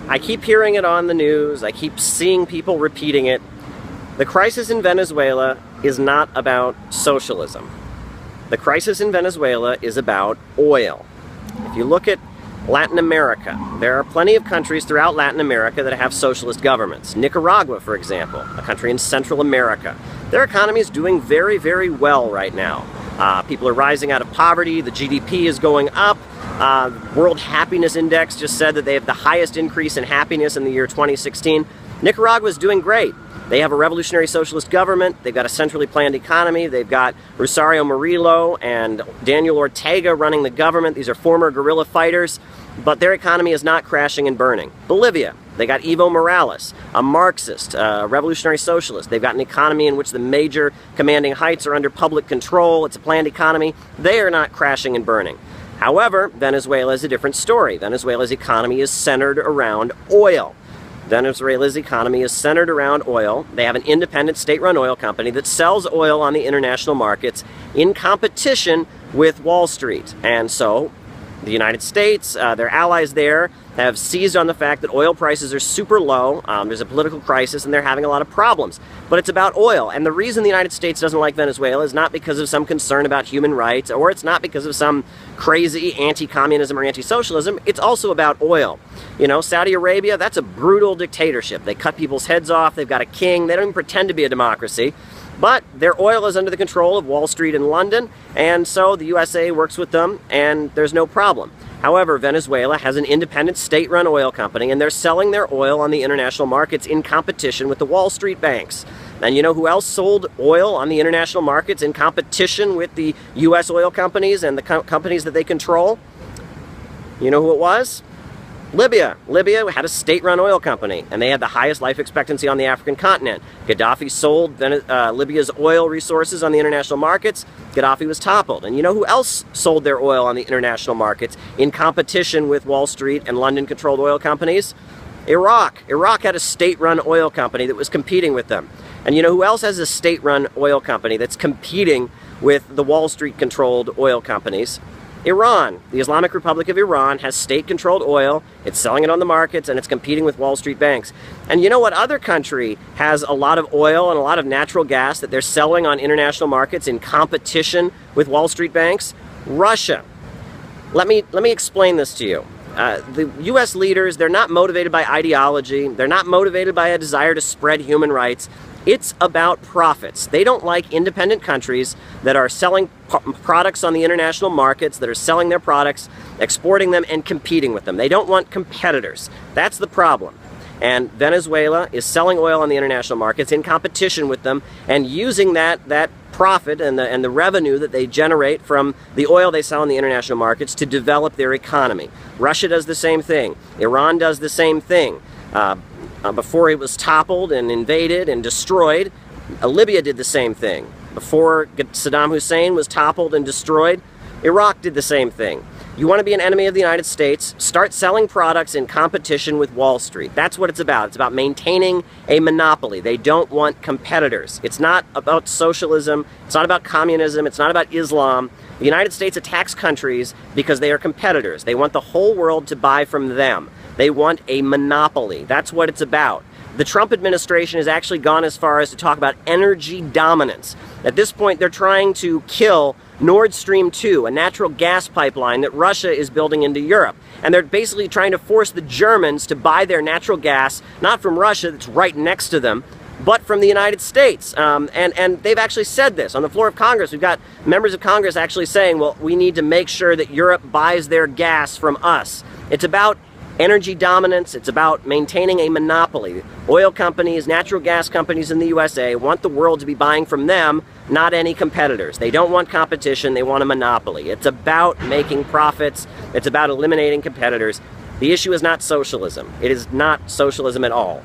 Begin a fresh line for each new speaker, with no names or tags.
I keep hearing it on the news. I keep seeing people repeating it. The crisis in Venezuela is not about socialism. The crisis in Venezuela is about oil. If you look at Latin America, there are plenty of countries throughout Latin America that have socialist governments. Nicaragua, for example, a country in Central America. Their economy is doing very, very well right now. People are rising out of poverty. The GDP is going up. World Happiness Index just said that they have the highest increase in happiness in the year 2016. Nicaragua is doing great. They have a revolutionary socialist government. They've got a centrally planned economy. They've got Rosario Murillo and Daniel Ortega running the government. These are former guerrilla fighters, but their economy is not crashing and burning. Bolivia, they got Evo Morales, a Marxist, revolutionary socialist. They've got an economy in which the major commanding heights are under public control. It's a planned economy. They are not crashing and burning. However, Venezuela is a different story. Venezuela's economy is centered around oil. Venezuela's economy is centered around oil. They have an independent state-run oil company that sells oil on the international markets in competition with Wall Street. And so the United States, their allies there, have seized on the fact that oil prices are super low. There's a political crisis and they're having a lot of problems. But it's about oil. And the reason the United States doesn't like Venezuela is not because of some concern about human rights, or it's not because of some crazy anti-communism or anti-socialism. It's also about oil. You know, Saudi Arabia, that's a brutal dictatorship. They cut people's heads off. They've got a king. They don't even pretend to be a democracy. But their oil is under the control of Wall Street and London, and so the USA works with them, and there's no problem. However, Venezuela has an independent state-run oil company, and they're selling their oil on the international markets in competition with the Wall Street banks. And you know who else sold oil on the international markets in competition with the US oil companies and the companies that they control? You know who it was? Libya. Libya had a state-run oil company, and they had the highest life expectancy on the African continent. Gaddafi sold Libya's oil resources on the international markets. Gaddafi was toppled. And you know who else sold their oil on the international markets in competition with Wall Street and London-controlled oil companies? Iraq. Iraq had a state-run oil company that was competing with them. And you know who else has a state-run oil company that's competing with the Wall Street-controlled oil companies? Iran. The Islamic Republic of Iran has state-controlled oil. It's selling it on the markets, and it's competing with Wall Street banks. And you know what other country has a lot of oil and a lot of natural gas that they're selling on international markets in competition with Wall Street banks? Russia. Let me explain this to you. The U.S. leaders, they're not motivated by ideology. They're not motivated by a desire to spread human rights. It's about profits. They don't like independent countries that are selling products on the international markets, that are selling their products, exporting them, and competing with them. They don't want competitors. That's the problem. And Venezuela is selling oil on the international markets in competition with them and using that profit and the revenue that they generate from the oil they sell on the international markets to develop their economy. Russia does the same thing. Iran does the same thing. Before it was toppled and invaded and destroyed, Libya did the same thing. Before Saddam Hussein was toppled and destroyed, Iraq did the same thing. You want to be an enemy of the United States? Start selling products in competition with Wall Street. That's what it's about. It's about maintaining a monopoly. They don't want competitors. It's not about socialism. It's not about communism. It's not about Islam. The United States attacks countries because they are competitors. They want the whole world to buy from them. They want a monopoly. That's what it's about. The Trump administration has actually gone as far as to talk about energy dominance. At this point, they're trying to kill Nord Stream 2, a natural gas pipeline that Russia is building into Europe. And they're basically trying to force the Germans to buy their natural gas, not from Russia, that's right next to them, but from the United States. And they've actually said this on the floor of Congress. We've got members of Congress actually saying, well, we need to make sure that Europe buys their gas from us. It's about energy dominance. It's about maintaining a monopoly. Oil companies, natural gas companies in the USA want the world to be buying from them, not any competitors. They don't want competition. They want a monopoly. It's about making profits. It's about eliminating competitors. The issue is not socialism. It is not socialism at all.